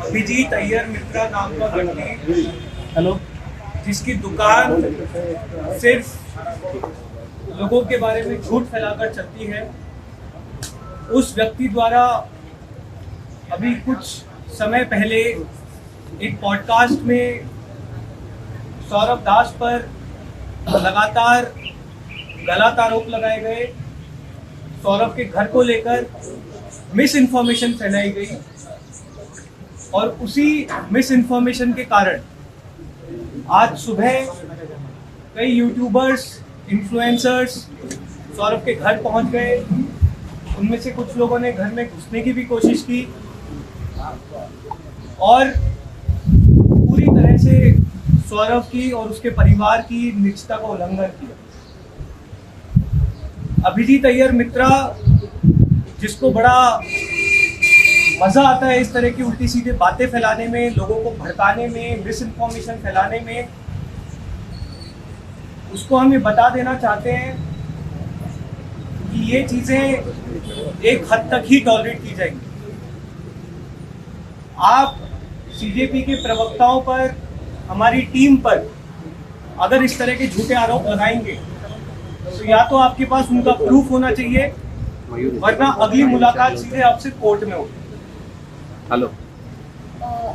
अभिजीत अय्यर मित्रा नाम का व्यक्ति, हेलो, जिसकी दुकान सिर्फ लोगों के बारे में झूठ फैलाकर चलती है, उस व्यक्ति द्वारा अभी कुछ समय पहले एक पॉडकास्ट में सौरभ दास पर लगातार गलत आरोप लगाए गए, सौरभ के घर को लेकर मिस इन्फॉर्मेशन फैलाई गई और उसी मिस इन्फॉर्मेशन के कारण आज सुबह कई यूट्यूबर्स, इन्फ्लुएंसर्स सौरभ के घर पहुंच गए। उनमें से कुछ लोगों ने घर में घुसने की भी कोशिश की और पूरी तरह से सौरभ की और उसके परिवार की निजता का उल्लंघन किया। अभिजीत अय्यर मित्रा, जिसको बड़ा मजा आता है इस तरह की उल्टी सीधे बातें फैलाने में, लोगों को भड़काने में, मिस इन्फॉर्मेशन फैलाने में, उसको हम ये बता देना चाहते हैं कि ये चीजें एक हद तक ही टॉलरेट की जाएंगी। आप सीजेपी के प्रवक्ताओं पर, हमारी टीम पर अगर इस तरह के झूठे आरोप लगाएंगे तो या तो आपके पास उनका प्रूफ होना चाहिए, वरना अगली मुलाकात सीधे आपसे कोर्ट में होगी। हेलो,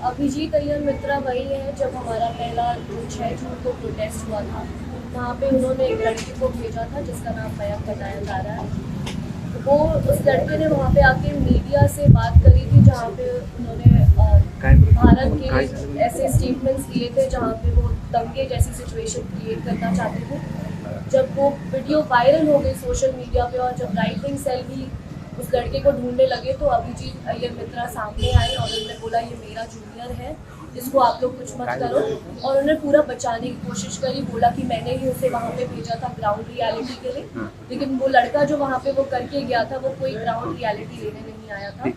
अभिजीत अय्यर मित्रा वही है जब हमारा पहला 6 जून को प्रोटेस्ट हुआ था, वहाँ पे उन्होंने एक लड़के को भेजा था जिसका नाम मयंक बताया जा रहा है। वो उस लड़के ने वहाँ पे आके मीडिया से बात करी थी, जहाँ पे उन्होंने भारत के ऐसे स्टेटमेंट्स दिए थे जहाँ पे वो दंगे जैसी सिचुएशन क्रिएट करना चाहते थे। जब वो वीडियो वायरल हो गई सोशल मीडिया पे और जब राइट विंग सेल भी उस लड़के को ढूंढने लगे तो अभिजीत अय्यर मित्रा सामने आए और उन्होंने बोला ये मेरा जूनियर है, इसको आप लोग कुछ मत करो, और उन्होंने पूरा बचाने की कोशिश करी। बोला कि मैंने ही उसे वहाँ पे भेजा था ग्राउंड रियलिटी के लिए, लेकिन वो लड़का जो वहाँ पे वो करके गया था वो कोई ग्राउंड रियलिटी लेने नहीं आया था।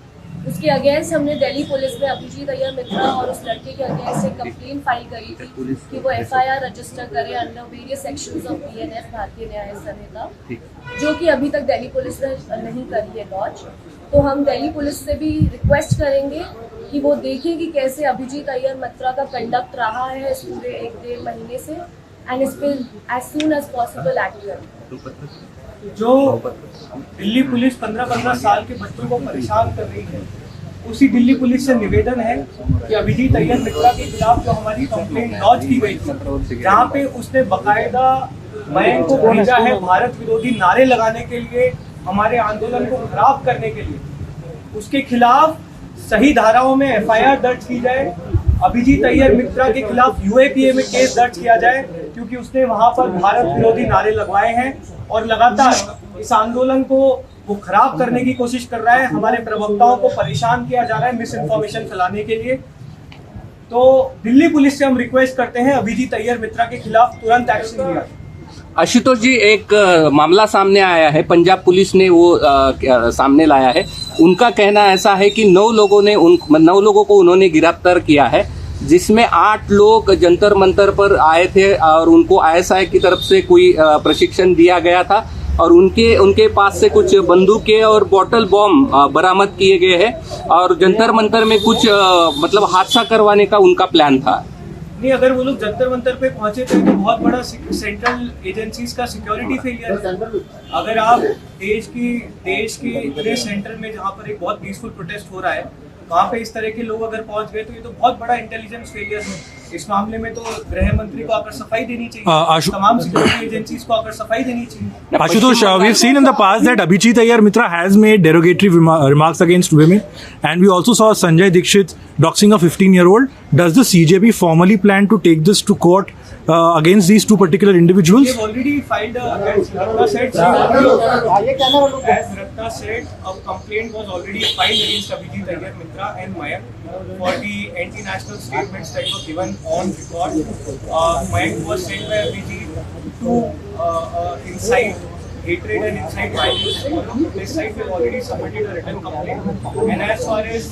उसके अगेंस्ट हमने दिल्ली पुलिस में अभिजीत अय्यर मित्रा और उस लड़के के अगेंस्ट एक कंप्लेन फाइल करी थी कि वो FIR रजिस्टर करे under various sections of BNS भारतीय न्याय संहिता, जो कि अभी तक दिल्ली पुलिस ने नहीं करी है लॉन्च। तो हम दिल्ली पुलिस से भी रिक्वेस्ट करेंगे कि वो देखें कि कैसे अभिजीत अय्यर मित्रा का कंडक्ट रहा है इस पूरे 1-1.5 महीने से, एंड इस पर as soon as possible act करें। जो दिल्ली पुलिस 15-15 साल के बच्चों को परेशान कर रही है, उसी दिल्ली पुलिस से निवेदन है कि अभिजीत अय्यर मित्रा के खिलाफ जो हमारी कंप्लेंट लॉन्च की गई थी, जहाँ पे उसने बकायदा मयंक को भेजा है भारत विरोधी नारे लगाने के लिए, हमारे आंदोलन को खराब करने के लिए, उसके खिलाफ सही धाराओं में FIR दर्ज की जाए। अभिजीत अय्यर मित्रा के खिलाफ UAPA में केस दर्ज किया जाए, क्योंकि उसने वहां पर भारत विरोधी नारे लगवाए हैं और लगातार इस आंदोलन को वो खराब करने की कोशिश कर रहा है। हमारे प्रवक्ताओं को परेशान किया जा रहा है मिस इन्फॉर्मेशन फैलाने के लिए। तो दिल्ली पुलिस से हम रिक्वेस्ट करते हैं अभिजीत अय्यर मित्रा के खिलाफ तुरंत एक्शन लिया जाए। आशुतोष जी, एक मामला सामने आया है, पंजाब पुलिस ने वो सामने लाया है। उनका कहना ऐसा है कि 9 लोगों को उन्होंने गिरफ्तार किया है, जिसमें 8 लोग जंतर मंतर पर आए थे और उनको ISI की तरफ से कोई प्रशिक्षण दिया गया था और उनके पास से कुछ बंदूकें और बॉटल बॉम्ब बरामद किए गए हैं और जंतर मंतर में कुछ मतलब हादसा करवाने का उनका प्लान था। नहीं, अगर वो लोग जंतर मंतर पे पहुंचे तो ये तो बहुत बड़ा सेंट्रल एजेंसीज का सिक्योरिटी फेलियर है। अगर आप देश की इतने सेंटर में जहाँ पर एक बहुत पीसफुल प्रोटेस्ट हो रहा है, वहाँ पे इस तरह के लोग अगर पहुंच गए तो ये तो बहुत बड़ा इंटेलिजेंस फेलियर है। इस मामले में तो गृह मंत्री को आकर सफाई देनी चाहिए, तमाम सिक्योरिटी एजेंसीज को आकर सफाई देनी चाहिए। Ashutosh, we've seen in the past that Abhijit Ayyar Mitra has made derogatory remarks against women, and we also saw Sanjay Dikshit doxing a 15-year-old. Does the CJP formally plan to take this to court against these two particular individuals? We have already filed as Ratna said, a complaint was already filed against Abhijit Ayyar Mitra and Mayank for the anti-national statements that were given on record. Mayank was sent by Abhijit to incite hatred and incite violence on this side. We have already submitted a written complaint. And as far as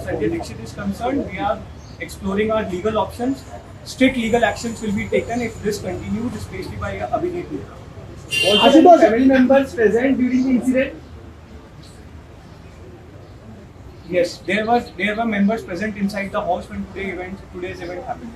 Sanjay Dikshit is concerned, we are exploring our legal options. Strict legal actions will be taken if this continues, especially by Abhijit Mitra. Also, the family members present during the incident? Yes, there were members present inside the house when today's event happened.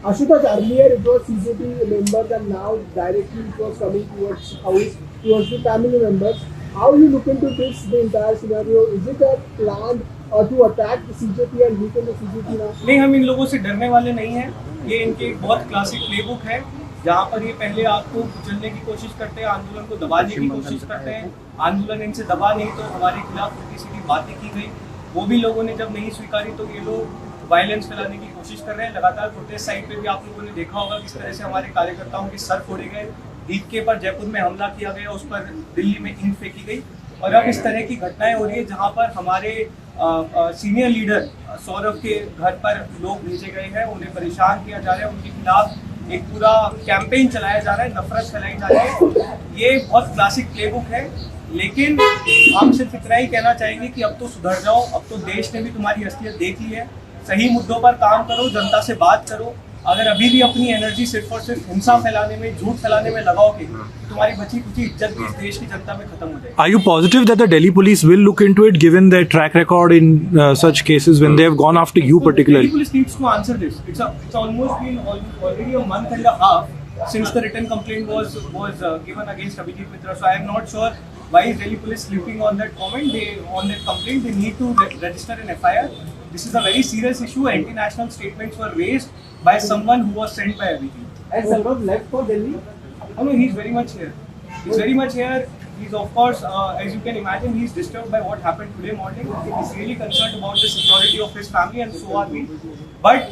Ashutosh, earlier it was CJP members and now directly it was coming towards house, towards the family members. How you look into this, the entire scenario? Is it a plan to attack the CJP and weaken the CJP now? नहीं, हम इन लोगों से डरने वाले नहीं हैं। ये इनके एक बहुत क्लासिक प्लेबुक है, जहाँ पर ये पहले आपको कुचलने की कोशिश करते हैं, आंदोलन को दबाने की कोशिश करते हैं। आंदोलन इनसे दबा नहीं तो हमारे खिलाफ उल्टी सीधी बातें की गई, वो भी लोगों ने जब नहीं स्वीकारी तो ये लोग वायलेंस फैलाने की कोशिश कर रहे हैं। लगातार प्रोटेस्ट साइट पे भी आप लोगों ने देखा होगा किस तरह से हमारे कार्यकर्ताओं के सर फोड़े गए, ईद के पर जयपुर में हमला किया गया, उस पर दिल्ली में ईंट फेंकी गई, और अब इस तरह की घटनाएं हो रही है जहां पर हमारे सीनियर लीडर सौरभ के घर पर लोग भेजे गए हैं, उन्हें परेशान किया जा रहा है, उनके खिलाफ एक पूरा कैंपेन चलाया जा रहा है, नफरत फैलाई जा रही है। ये बहुत क्लासिक प्लेबुक है, लेकिन हम सिर्फ इतना ही कहना चाहेंगे कि अब तो सुधर जाओ, अब तो देश ने भी तुम्हारी असलियत देख ली है, सही मुद्दों पर काम करो, जनता से बात करो। अगर अभी भी अपनी एनर्जी सिर्फ और सिर्फ हिंसा फैलाने में, झूठ फैलाने में लगाओगे, तुम्हारी बची कुची इज्जत भी इस देश की जनता में खत्म हो जाएगी। Are you positive that the Delhi police will look into it, given their track record in such cases when they have gone after you particularly? Delhi police needs to answer this. It's almost been already a month and a half since the written complaint was given against Abhijit Mitra. So I am not sure why is Delhi police sleeping on that on that complaint. They need to register an FIR. This is a very serious issue. Anti-national statements were raised by someone who was sent by Abhijit. And Saurabh left for Delhi? Oh no, he's very much here. He's very much here. He's of course, as you can imagine, he's disturbed by what happened today morning. He's really concerned about the security of his family, and so are we. But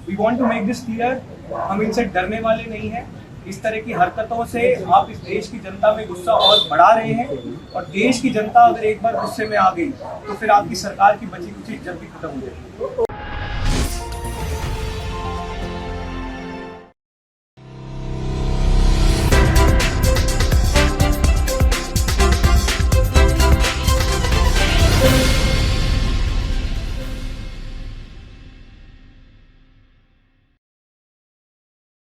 we want to make this clear. हम इनसे डरने वाले नहीं हैं। इस तरह की हरकतों से आप इस देश की जनता में गुस्सा और बढ़ा रहे हैं, और देश की जनता अगर एक बार गुस्से में आ गई तो फिर आपकी सरकार की बची कुछ इज्जत भी खत्म हो जाएगी।